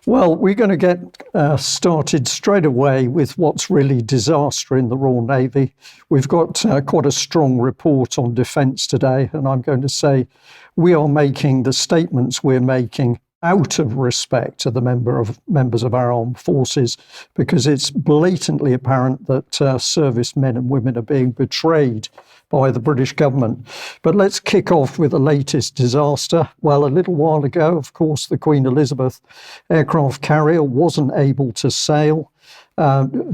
Well, we're going to get started straight away with what's really disaster in the Royal Navy. We've got quite a strong report on defence today, and I'm going to say we are making the statements we're making out of respect to the members of our armed forces, because it's blatantly apparent that servicemen and women are being betrayed by the British government. But let's kick off with the latest disaster. Well, a little while ago, of course, the Queen Elizabeth aircraft carrier wasn't able to sail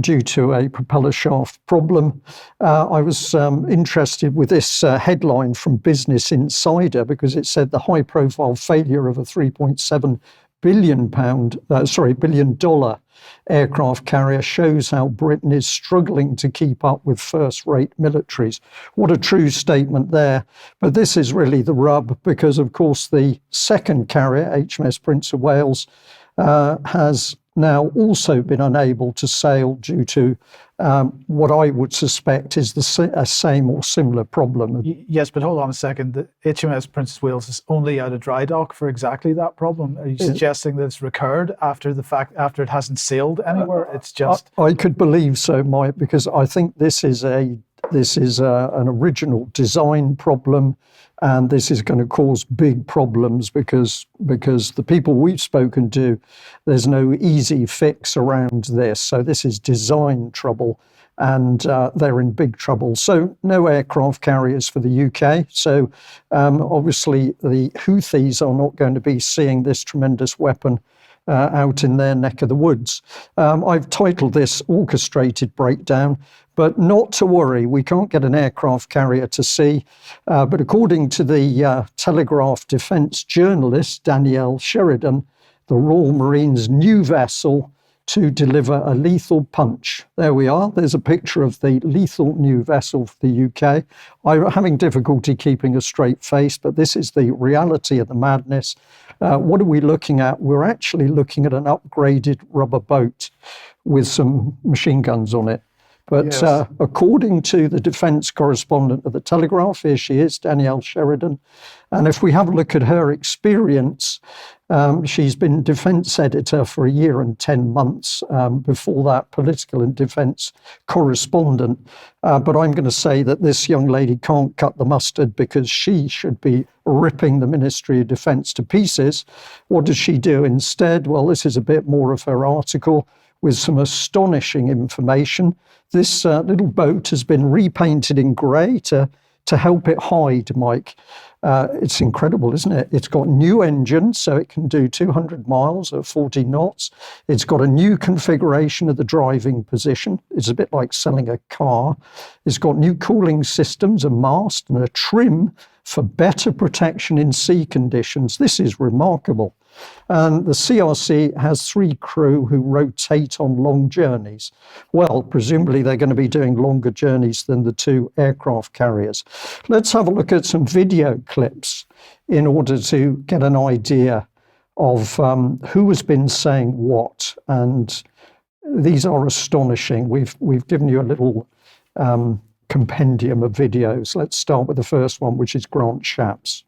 due to a propeller shaft problem. I was interested with this headline from Business Insider, because it said the high-profile failure of a $3.7 billion aircraft carrier shows how Britain is struggling to keep up with first-rate militaries. What a true statement there. But this is really the rub, because, of course, the second carrier, HMS Prince of Wales, has now also been unable to sail due to what I would suspect is the same or similar problem. Yes, but hold on a second. The HMS Prince of Wales is only out of dry dock for exactly that problem. Are you suggesting that it's recurred after the fact, after it hasn't sailed anywhere? It's just... I could believe so, Mike, because I think this is an original design problem, and this is going to cause big problems because the people we've spoken to, there's no easy fix around this. So this is design trouble, and they're in big trouble. So no aircraft carriers for the UK. So obviously the Houthis are not going to be seeing this tremendous weapon out in their neck of the woods. I've titled this Orchestrated Breakdown, but not to worry, we can't get an aircraft carrier to sea. But according to the Telegraph defence journalist, Danielle Sheridan, the Royal Marine's new vessel to deliver a lethal punch. There we are. There's a picture of the lethal new vessel for the UK. I'm having difficulty keeping a straight face, but this is the reality of the madness. What are we looking at? We're actually looking at an upgraded rubber boat with some machine guns on it. But yes. According to the defence correspondent of the Telegraph, here she is, Danielle Sheridan, and if we have a look at her experience, she's been defence editor for a year and 10 months, before that political and defence correspondent. But I'm going to say that this young lady can't cut the mustard, because she should be ripping the Ministry of Defence to pieces. What does she do instead? Well, this is a bit more of her article with some astonishing information. This little boat has been repainted in grey to help it hide, Mike. It's incredible, isn't it? It's got new engines, so it can do 200 miles at 40 knots. It's got a new configuration of the driving position. It's a bit like selling a car. It's got new cooling systems, a mast and a trim for better protection in sea conditions. This is remarkable. And the CRC has 3 crew who rotate on long journeys. Well, presumably they're going to be doing longer journeys than the 2 aircraft carriers. Let's have a look at some video clips in order to get an idea of who has been saying what. And these are astonishing. We've given you a little compendium of videos. Let's start with the first one, which is Grant Shapps.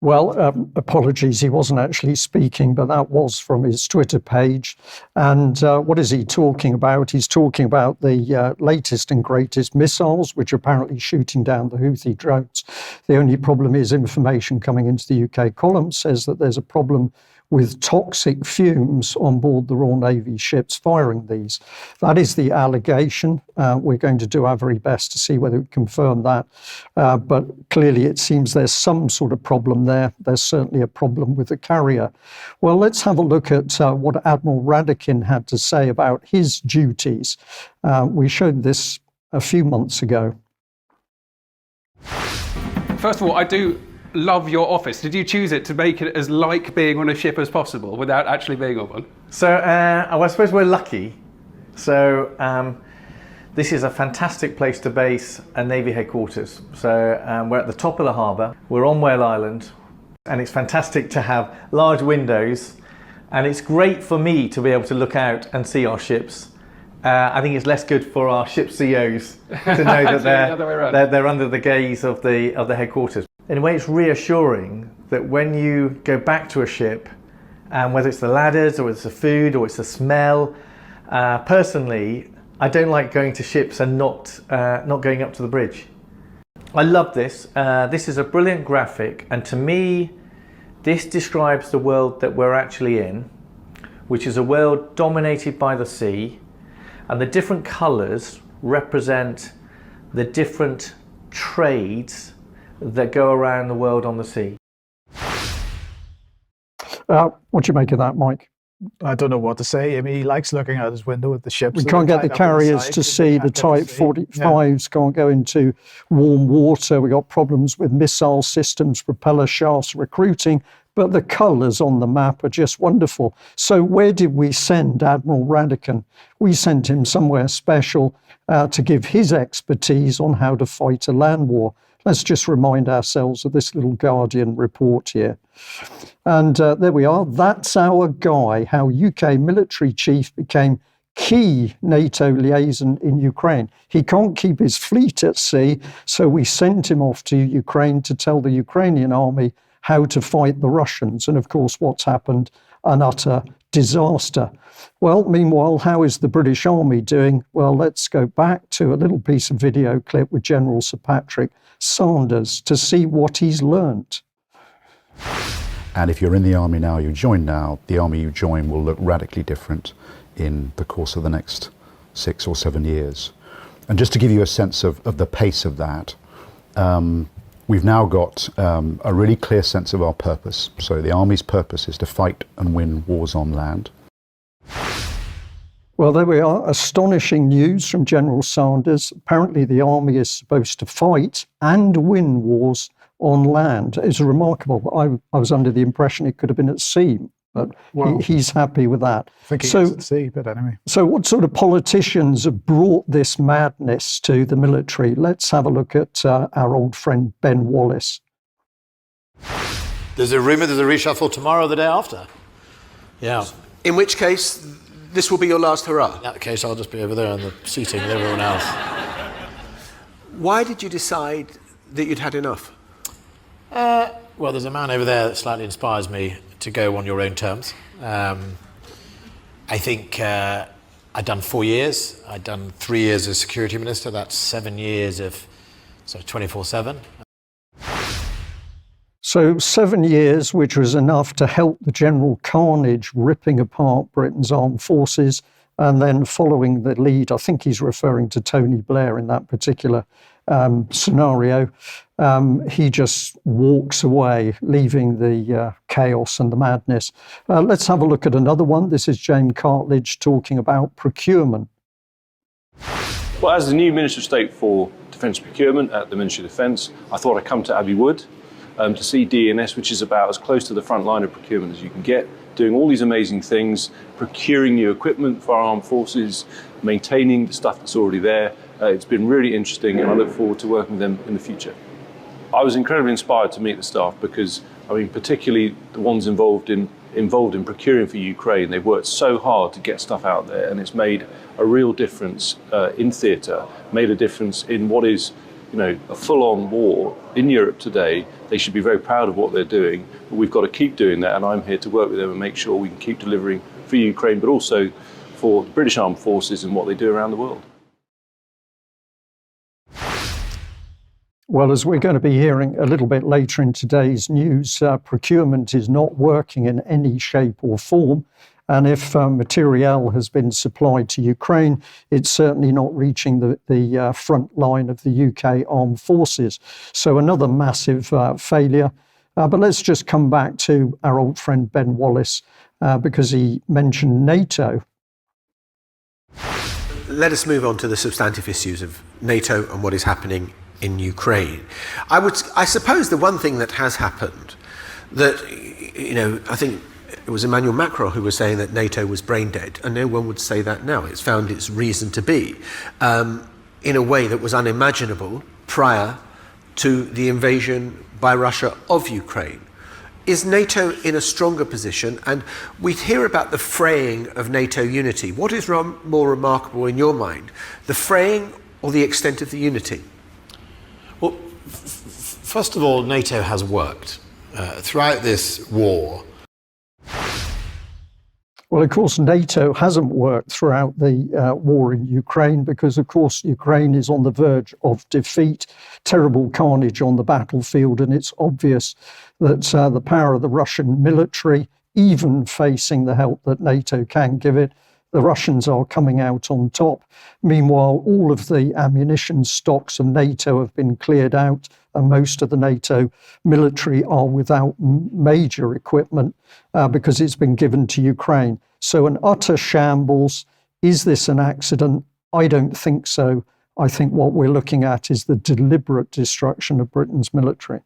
Well, apologies, he wasn't actually speaking, but that was from his Twitter page. And what is he talking about? He's talking about the latest and greatest missiles, which are apparently shooting down the Houthi drones. The only problem is information coming into the UK column says that there's a problem with toxic fumes on board the Royal Navy ships firing these. That is the allegation. We're going to do our very best to see whether we confirm that. But clearly it seems there's some sort of problem there. There's certainly a problem with the carrier. Well, let's have a look at what Admiral Radakin had to say about his duties. We showed this a few months ago. First of all, I do love your office. Did you choose it to make it as like being on a ship as possible without actually being on one? So I suppose we're lucky. So this is a fantastic place to base a Navy headquarters. So we're at the top of the harbour. We're on Whale Island, and it's fantastic to have large windows, and it's great for me to be able to look out and see our ships I think it's less good for our ship CEOs to know that the other way around. they're under the gaze of the headquarters. In a way, it's reassuring that when you go back to a ship, and whether it's the ladders or it's the food or it's the smell, personally, I don't like going to ships and not going up to the bridge. I love this. This is a brilliant graphic, and to me, this describes the world that we're actually in, which is a world dominated by the sea, and the different colours represent the different trades that go around the world on the sea. What do you make of that, Mike? I don't know what to say. I mean, he likes looking out his window at the ships. We that can't are get the tied up on carriers side to because sea. they The can't get to Type sea. 45s can't go into warm water. We got problems with missile systems, propeller shafts, recruiting. But the colours on the map are just wonderful. So where did we send Admiral Radakin? We sent him somewhere special to give his expertise on how to fight a land war. Let's just remind ourselves of this little Guardian report here. And there we are. That's our guy, how UK military chief became key NATO liaison in Ukraine. He can't keep his fleet at sea, so we sent him off to Ukraine to tell the Ukrainian army how to fight the Russians. And of course, what's happened? An utter disaster. Well, meanwhile, how is the British Army doing? Well, let's go back to a little piece of video clip with General Sir Patrick Sanders to see what he's learnt. And if you're in the army now, you join now, the army you join will look radically different in the course of the next 6 or 7 years. And just to give you a sense of the pace of that, we've now got a really clear sense of our purpose. So the army's purpose is to fight and win wars on land. Well, there we are. Astonishing news from General Sanders. Apparently the army is supposed to fight and win wars on land. It's remarkable. I was under the impression it could have been at sea, but Well, he's happy with that. I think he So- is at sea, but anyway. So what sort of politicians have brought this madness to the military? Let's have a look at our old friend Ben Wallace. There's a rumour there's a reshuffle tomorrow or the day after. Yeah. In which case, this will be your last hurrah. In that case, I'll just be over there on the seating with everyone else. Why did you decide that you'd had enough? Well, there's a man over there that slightly inspires me to go on your own terms. I think I'd done 4 years. I'd done 3 years as security minister. That's 7 years of sort of 24/7. So 7 years, which was enough to help the general carnage ripping apart Britain's armed forces. And then following the lead, I think he's referring to Tony Blair in that particular scenario, he just walks away, leaving the chaos and the madness. Let's have a look at another one. This is James Cartledge talking about procurement. Well, as the new Minister of State for Defence Procurement at the Ministry of Defence, I thought I'd come to Abbey Wood to see D&S, which is about as close to the front line of procurement as you can get, doing all these amazing things, procuring new equipment for our armed forces, maintaining the stuff that's already there. It's been really interesting, and I look forward to working with them in the future. I was incredibly inspired to meet the staff because, I mean, particularly the ones involved in procuring for Ukraine. They've worked so hard to get stuff out there, and it's made a real difference in theatre, made a difference in what is, you know, a full-on war in Europe today. They should be very proud of what they're doing, but we've got to keep doing that, and I'm here to work with them and make sure we can keep delivering for Ukraine, but also for the British Armed Forces and what they do around the world. Well, as we're going to be hearing a little bit later in today's news, procurement is not working in any shape or form. And if materiel has been supplied to Ukraine, it's certainly not reaching the front line of the UK armed forces. So another massive failure. But let's just come back to our old friend Ben Wallace, because he mentioned NATO. Let us move on to the substantive issues of NATO and what is happening in Ukraine. I suppose the one thing that has happened that, you know, I think it was Emmanuel Macron who was saying that NATO was brain dead, and no one would say that now. It's found its reason to be in a way that was unimaginable prior to the invasion by Russia of Ukraine. is NATO in a stronger position? And we hear about the fraying of NATO unity. What is more remarkable in your mind, the fraying or the extent of the unity? Well, first of all, NATO has worked. Throughout this war, Well, of course, NATO hasn't worked throughout the war in Ukraine because, of course, Ukraine is on the verge of defeat, terrible carnage on the battlefield, and it's obvious that the power of the Russian military, even facing the help that NATO can give it, the Russians are coming out on top. Meanwhile, all of the ammunition stocks of NATO have been cleared out, and most of the NATO military are without major equipment because it's been given to Ukraine. So an utter shambles. Is this an accident? I don't think so. I think what we're looking at is the deliberate destruction of Britain's military.